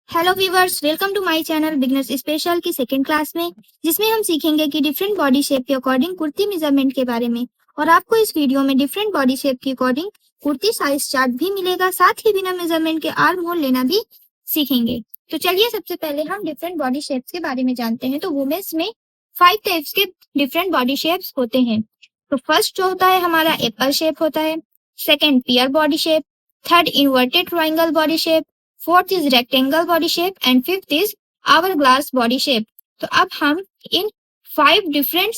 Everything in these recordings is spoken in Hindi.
Hello viewers, welcome to my channel beginners special की सेकंड क्लास में, जिसमें हम सीखेंगे कि डिफरेंट बॉडी शेप के अकॉर्डिंग कुर्ती मेजरमेंट के बारे में। और आपको इस वीडियो में डिफरेंट बॉडी शेप के अकॉर्डिंग कुर्ती साइज चार्ट भी मिलेगा, साथ ही बिना मेजरमेंट के आर्म होल लेना भी सीखेंगे। तो चलिए सबसे पहले हम डिफरेंट बॉडी शेप्स के बारे में जानते हैं। तो वुमेन्स में 5 टाइप्स के डिफरेंट बॉडी शेप्स होते हैं। तो फर्स्ट जो होता है हमारा एप्पल शेप होता है, second pear body shape, third inverted triangle body shape, fourth is rectangle body shape and fifth is hourglass body shape. तो अब हम इन 5 different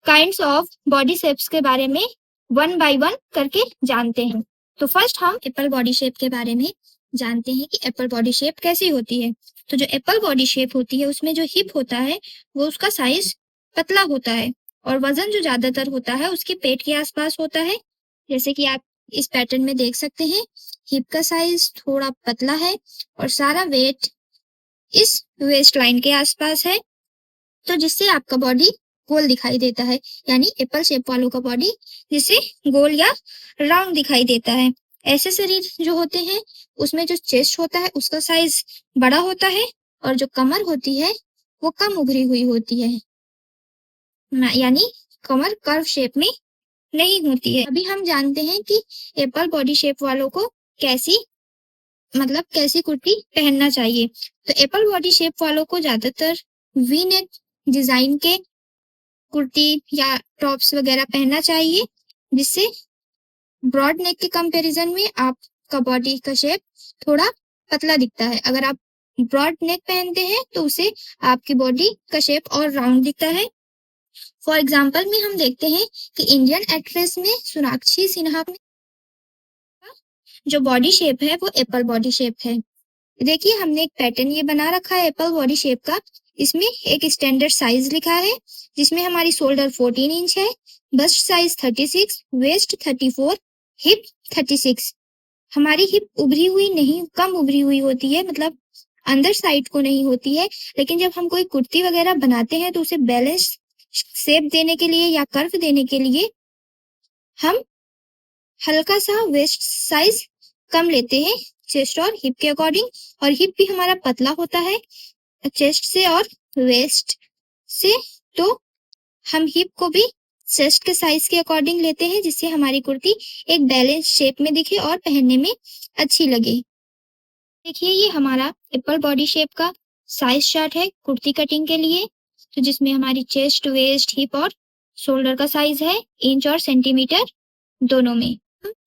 kinds of body shapes के बारे में वन बाय वन करके जानते हैं। तो फर्स्ट हम एप्पल बॉडी शेप के बारे में जानते हैं कि एप्पल बॉडी शेप कैसी होती है। तो जो एप्पल बॉडी शेप होती है उसमें जो हिप होता है वो उसका साइज पतला होता है और वजन जो ज्यादातर होता है उसके पेट के आसपास होता है। जैसे कि आप इस पैटर्न में देख सकते हैं, हिप का साइज थोड़ा पतला है और सारा वेट इस वेस्ट लाइन के आसपास है, तो जिससे आपका बॉडी गोल दिखाई देता है, यानी एप्पल शेप वालों का बॉडी जिसे गोल या राउंड दिखाई देता है। ऐसे शरीर जो होते हैं उसमें जो चेस्ट होता है उसका साइज बड़ा होता है और जो कमर होती है वो कम उभरी हुई होती है, यानी कमर कर्व शेप में नहीं होती है। अभी हम जानते हैं कि एप्पल बॉडी शेप वालों को कैसी कुर्ती पहनना चाहिए। तो एप्पल बॉडी शेप वालों को ज्यादातर वी नेक डिजाइन के कुर्ती या टॉप्स वगैरह पहनना चाहिए, जिससे ब्रॉड नेक के कंपैरिजन में आपका बॉडी का शेप थोड़ा पतला दिखता है। अगर आप ब्रॉड नेक पहनते हैं तो उसे आपकी बॉडी का शेप और राउंड दिखता है। फॉर एग्जाम्पल में हम देखते हैं कि इंडियन एक्ट्रेस में सोनाक्षी सिन्हा में जो बॉडी शेप है वो एप्पल बॉडी शेप है। देखिए हमने एक पैटर्न ये बना रखा है एप्पल बॉडी शेप का। इसमें एक स्टैंडर्ड साइज लिखा है जिसमें हमारी शोल्डर 14 इंच है, बस्ट साइज 36, वेस्ट 34, हिप 36। हमारी हिप उभरी हुई नहीं, कम उभरी हुई होती है, मतलब अंदर साइड को नहीं होती है। लेकिन जब हम कोई कुर्ती वगैरह बनाते हैं तो उसे बैलेंस शेप देने के लिए या कर्व देने के लिए हम हल्का सा वेस्ट साइज कम लेते हैं चेस्ट और हिप के अकॉर्डिंग। और हिप भी हमारा पतला होता है चेस्ट से और वेस्ट से, तो हम हिप को भी चेस्ट के साइज के अकॉर्डिंग लेते हैं, जिससे हमारी कुर्ती एक बैलेंस शेप में दिखे और पहनने में अच्छी लगे। देखिए ये हमारा एप्पल बॉडी शेप का साइज चार्ट है कुर्ती कटिंग के लिए, तो जिसमें हमारी चेस्ट, वेस्ट, हिप और शोल्डर का साइज है इंच और सेंटीमीटर दोनों में।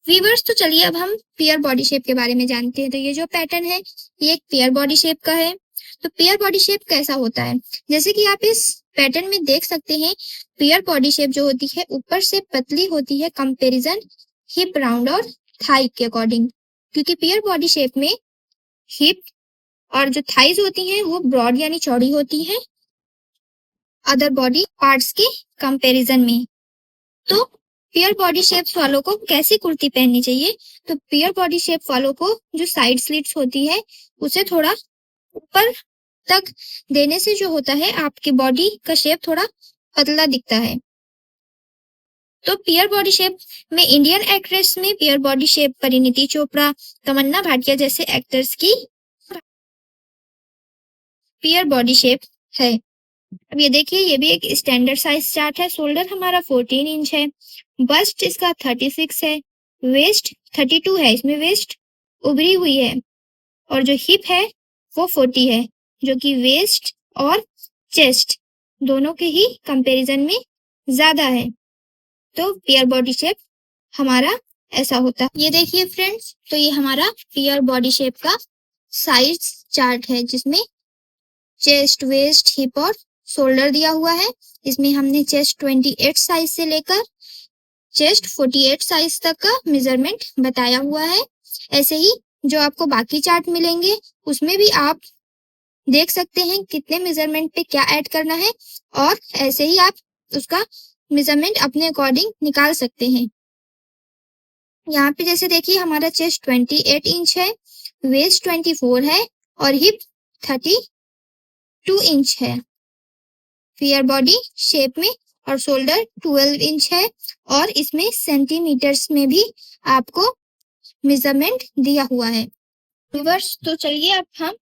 वीवर्स, तो चलिए अब हम पेयर बॉडी शेप के बारे में जानते हैं। तो ये जो पैटर्न है ये एक पेयर बॉडी शेप का है। तो पेयर बॉडी शेप कैसा होता है, जैसे कि आप इस पैटर्न में देख सकते हैं, पेयर बॉडी शेप जो होती है ऊपर से पतली होती है कंपैरिजन हिप, राउंड और थाई के अकॉर्डिंग, क्योंकि पेयर बॉडी शेप में हिप और जो थाइज होती हैं वो ब्रॉड यानी चौड़ी होती है अदर बॉडी पार्ट्स के कंपैरिजन में। तो पेयर बॉडी शेप्स वालों को कैसी कुर्ती पहननी चाहिए, तो पेयर बॉडी शेप वालों को जो साइड स्लिट्स होती है उसे थोड़ा ऊपर तक देने से जो होता है आपकी बॉडी का शेप थोड़ा पतला दिखता है। तो पेयर बॉडी शेप में इंडियन एक्ट्रेस में pear body shape Parineeti Chopra, Tamannaah Bhatia जैसे एक्टर्स की पेयर बॉडी शेप है। अब ये देखिए ये भी एक स्टैंडर्ड साइज चार्ट है। शोल्डर हमारा 14 इंच है, बस्ट इसका 36 है, वेस्ट 32 है, इसमें वेस्ट उभरी हुई है, और जो हिप है वो 40 है, जो कि वेस्ट और चेस्ट दोनों के ही कंपैरिजन में ज्यादा है। तो पेयर बॉडी शेप हमारा ऐसा होता है। ये देखिए फ्रेंड्स, तो ये हमारा पेयर बॉडी शेप का साइज चार्ट है जिसमें चेस्ट, वेस्ट, हिप और शोल्डर दिया हुआ है। इसमें हमने चेस्ट 28 साइज से लेकर चेस्ट 48 साइज तक का मेजरमेंट बताया हुआ है। ऐसे ही जो आपको बाकी चार्ट मिलेंगे उसमें भी आप देख सकते हैं कितने मेजरमेंट पे क्या ऐड करना है, और ऐसे ही आप उसका मेजरमेंट अपने अकॉर्डिंग निकाल सकते हैं। यहाँ पे जैसे देखिए हमारा चेस्ट 28 इंच है, वेस्ट 24 है और हिप 32 इंच है पेयर बॉडी शेप में, और शोल्डर 12 इंच है, और इसमें सेंटीमीटर्स में भी आपको मेजरमेंट दिया हुआ है। व्यूअर्स, तो चलिए अब हम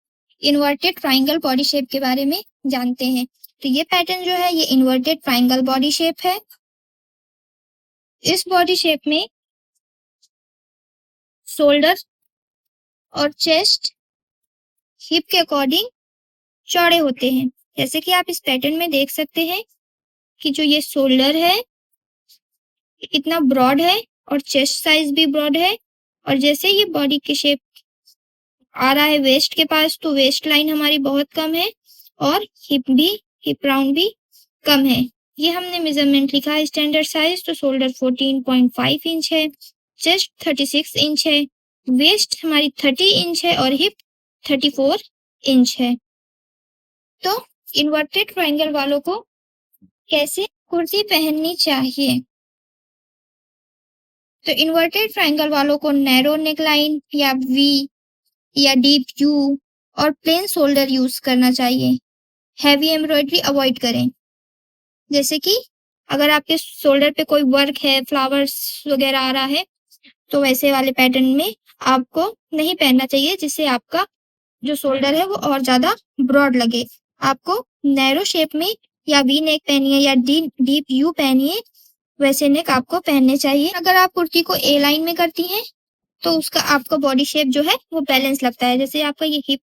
इन्वर्टेड ट्राइंगल बॉडी शेप के बारे में जानते हैं। तो ये पैटर्न जो है ये इन्वर्टेड ट्राइंगल बॉडी शेप है। इस बॉडी शेप में शोल्डर और चेस्ट हिप के अकॉर्डिंग चौड़े होते हैं। जैसे कि आप इस पैटर्न में देख सकते हैं कि जो ये शोल्डर है इतना ब्रॉड है और चेस्ट साइज भी ब्रॉड है, और जैसे ये बॉडी के शेप आ रहा है वेस्ट के पास तो वेस्ट लाइन हमारी बहुत कम है और हिप राउंड भी कम है। ये हमने मेजरमेंट लिखा है स्टैंडर्ड साइज, तो शोल्डर 14.5 इंच है, चेस्ट 36 इंच है, वेस्ट हमारी 30 इंच है और हिप 34 इंच है। तो इन्वर्टेड ट्रायंगल वालों को कैसे कुर्ती पहननी चाहिए? तो इन्वर्टेड ट्रायंगल वालों को नैरो नेकलाइन या वी या डीप यू और प्लेन शोल्डर यूज करना चाहिए। हैवी एम्ब्रॉयडरी अवॉइड करें। जैसे कि अगर आपके शोल्डर पे कोई वर्क है, फ्लावर्स वगैरह आ रहा है, तो वैसे वाले पैटर्न में आपको नहीं पहनना चाहिए, जिससे आपका जो शोल्डर है वो और ज्यादा ब्रॉड लगे। आपको नैरो शेप में या वी नेक पहनिए या डीप यू पहनिए, वैसे नेक आपको पहनने चाहिए। अगर आप कुर्ती को ए लाइन में करती हैं तो उसका आपका बॉडी शेप जो है वो बैलेंस लगता है। जैसे आपका ये हिप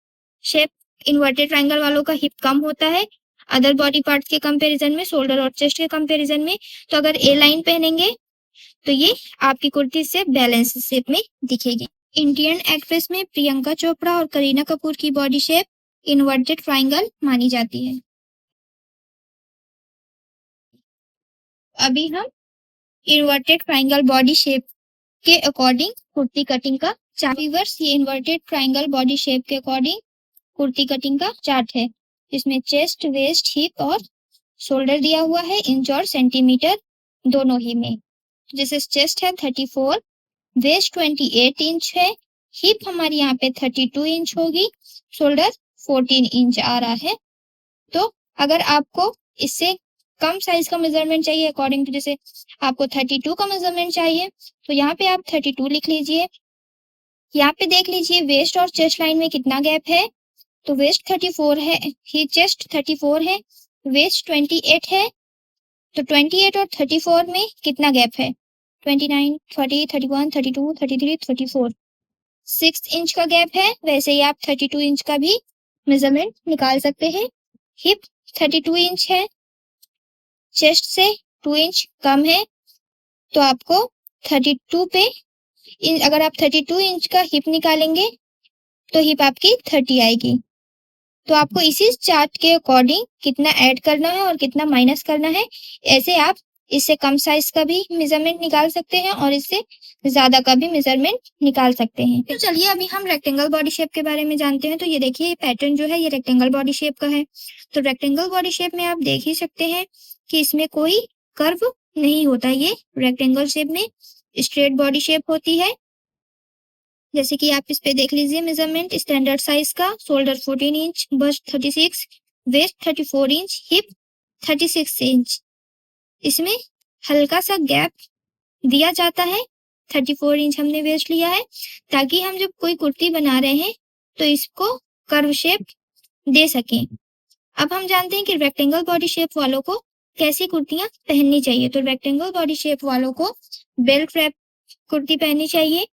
शेप इन्वर्टेड ट्रायंगल वालों का हिप कम होता है अदर बॉडी पार्ट्स के कंपैरिजन में, शोल्डर और चेस्ट के कंपैरिजन में, तो अगर ए लाइन पहनेंगे तो ये आपकी कुर्ती से बैलेंस शेप में दिखेगी। इंडियन एक्ट्रेस में प्रियंका चोपड़ा और करीना कपूर की बॉडी शेप इन्वर्टेड ट्रायंगल मानी जाती है। अभी हम इन्वर्टेड ट्रायंगल बॉडी शेप के अकॉर्डिंग कुर्ती कटिंग का चार्ट, ये इन्वर्टेड ट्रायंगल बॉडी शेप के अकॉर्डिंग कुर्ती कटिंग का चार्ट है, जिसमें चेस्ट, वेस्ट, हिप और शोल्डर दिया हुआ है इंच और सेंटीमीटर दोनों ही में। जैसे चेस्ट है 34, वेस्ट 28 इंच है, हिप हमारी यहाँ पे 32 इंच होगी, शोल्डर 14 इंच आ रहा है। तो अगर आपको इससे कम साइज का मेजरमेंट चाहिए, अकॉर्डिंग टू जैसे आपको 32 का मेजरमेंट चाहिए, तो यहाँ पे आप 32 लिख लीजिए। यहाँ पे देख लीजिए वेस्ट और चेस्ट लाइन में कितना गैप है, तो वेस्ट 34 है, ही चेस्ट 34 है, वेस्ट 28 है, तो 28 और 34 में कितना गैप है, 29, 30, 31, 32, 33, 34, 6 इंच का गैप है। वैसे ही आप 32 इंच का भी मेजरमेंट निकाल सकते हैं। हिप 32 इंच है, चेस्ट से 2 इंच कम है, तो आपको 32 पे अगर आप 32 इंच का हिप निकालेंगे तो हिप आपकी 30 आएगी। तो आपको इसी चार्ट के अकॉर्डिंग कितना ऐड करना है और कितना माइनस करना है, ऐसे आप इससे कम साइज का भी मेजरमेंट निकाल सकते हैं और इससे ज्यादा का भी मेजरमेंट निकाल सकते हैं। तो चलिए अभी हम रेक्टेंगल बॉडी शेप के बारे में जानते हैं। तो ये देखिए ये पैटर्न जो है ये रेक्टेंगल बॉडी शेप का है। तो रेक्टेंगल बॉडी शेप में आप देख ही सकते हैं कि इसमें कोई कर्व नहीं होता। ये रेक्टेंगल शेप में स्ट्रेट बॉडी शेप होती है। जैसे कि आप इस पे देख लीजिए मेजरमेंट स्टैंडर्ड साइज का, shoulder 14 inch, bust 36, waist 34 inch, hip 36 inch. इसमें हल्का सा गैप दिया जाता है, 34 इंच हमने वेस्ट लिया है, ताकि हम जब कोई कुर्ती बना रहे हैं तो इसको कर्व शेप दे सकें। अब हम जानते हैं कि रेक्टेंगल बॉडी शेप वालों को कैसी कुर्तियां पहननी चाहिए। तो रेक्टेंगल बॉडी शेप वालों को बेल्ट रैप कुर्ती पहननी चाहिए,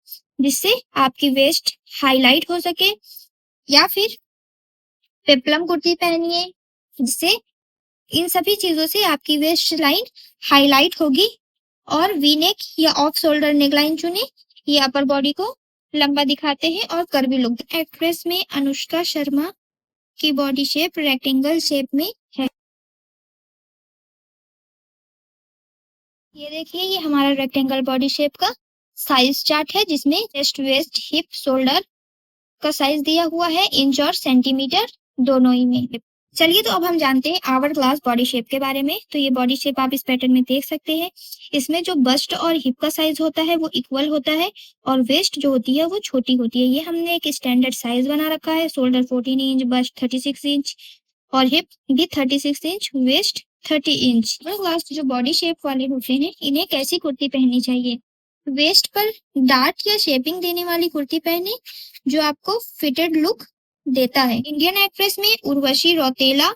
जिससे आपकी वेस्ट हाईलाइट हो सके, या फिर पेप्लम कुर्ती पहनिए, जिससे इन सभी चीजों से आपकी वेस्ट लाइन हाईलाइट होगी। और वी नेक या ऑफ शोल्डर नेक लाइन चुने, ये अपर बॉडी को लंबा दिखाते हैं और कर्वी लुक। एक्ट्रेस में अनुष्का शर्मा की बॉडी शेप रेक्टेंगल शेप में है। ये देखिए ये हमारा रेक्टेंगल बॉडी शेप का साइज चार्ट है, जिसमें चेस्ट, वेस्ट, हिप, शोल्डर का साइज दिया हुआ है इंच और सेंटीमीटर दोनों ही में। चलिए तो अब हम जानते हैं आवर ग्लास बॉडी शेप के बारे में। तो ये बॉडी शेप आप इस पैटर्न में देख सकते हैं। इसमें जो बस्ट और हिप का साइज होता है वो इक्वल होता है और वेस्ट जो होती है वो छोटी होती है। ये हमने एक स्टैंडर्ड साइज बना रखा है। शोल्डर 14 इंच, बस्ट 36 इंच और हिप भी 36 inch, waist 30 inch. Hourglass जो बॉडी शेप वाले होते हैं इन्हें कैसी कुर्ती पहननी चाहिए? वेस्ट पर डार्ट या शेपिंग देने वाली कुर्ती पहने, जो आपको फिटेड लुक देता है। इंडियन एक्ट्रेस में उर्वशी रौतेला,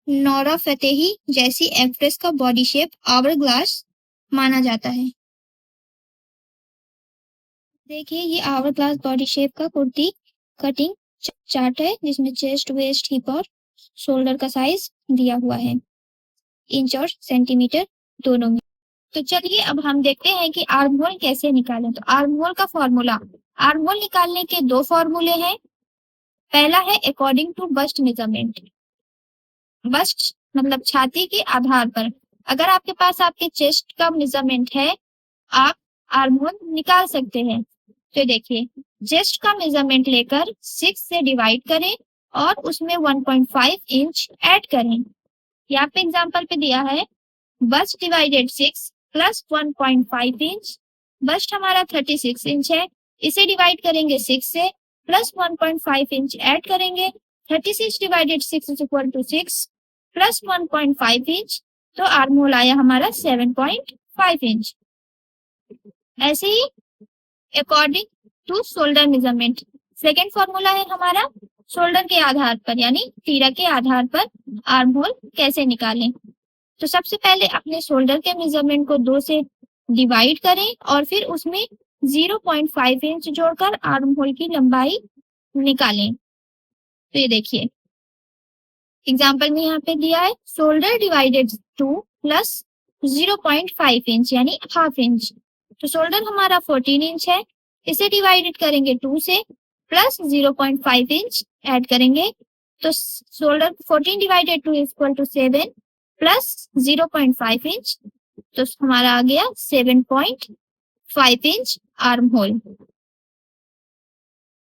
नोरा फतेही जैसी एक्ट्रेस का बॉडी शेप आवर ग्लास माना जाता है। देखिए ये आवर ग्लास बॉडी शेप का कुर्ती कटिंग चार्ट है जिसमें चेस्ट, वेस्ट, हिप और शोल्डर का साइज दिया हुआ है इंच और सेंटीमीटर दोनों में। तो चलिए अब हम देखते हैं कि आर्म होल कैसे निकालें। तो आर्म होल का फॉर्मूला, आर्म होल निकालने के दो फॉर्मूले हैं। पहला है according to bust measurement, bust मतलब छाती के आधार पर। अगर आपके पास आपके चेस्ट का मेजरमेंट है, आप आर्म होल निकाल सकते हैं। तो देखिए चेस्ट का मेजरमेंट लेकर 6 से डिवाइड करें और उसमें 1.5 इंच ऐड करें। यहाँ पे एग्जांपल पे दिया है bust divided 6 plus 1.5 inch. Bust हमारा 36 इंच है, इसे डिवाइड करेंगे 6 से प्लस 1.5 इंच ऐड करेंगे। 36 divided 6 is equal to 6 plus 1.5 inch, तो आर्म होल आया हमारा 7.5 इंच। ऐसे ही according to shoulder measurement, second formula है हमारा शोल्डर के आधार पर यानी तीरा के आधार पर आर्म होल कैसे निकालें। तो सबसे पहले अपने शोल्डर के मेजरमेंट को 2 से डिवाइड करें और फिर उसमें 0.5 इंच जोड़कर आर्म होल की लंबाई निकालें। तो ये देखिए एग्जाम्पल में यहाँ पे दिया है शोल्डर डिवाइडेड 2 प्लस 0.5 इंच यानी हाफ इंच। तो शोल्डर हमारा 14 इंच है, इसे डिवाइडेड करेंगे 2 से प्लस 0.5 इंच ऐड करेंगे, तो shoulder 14 divided 2 equal to 7 plus 0.5 inch, तो हमारा आ गया 7.5 इंच आर्म होल।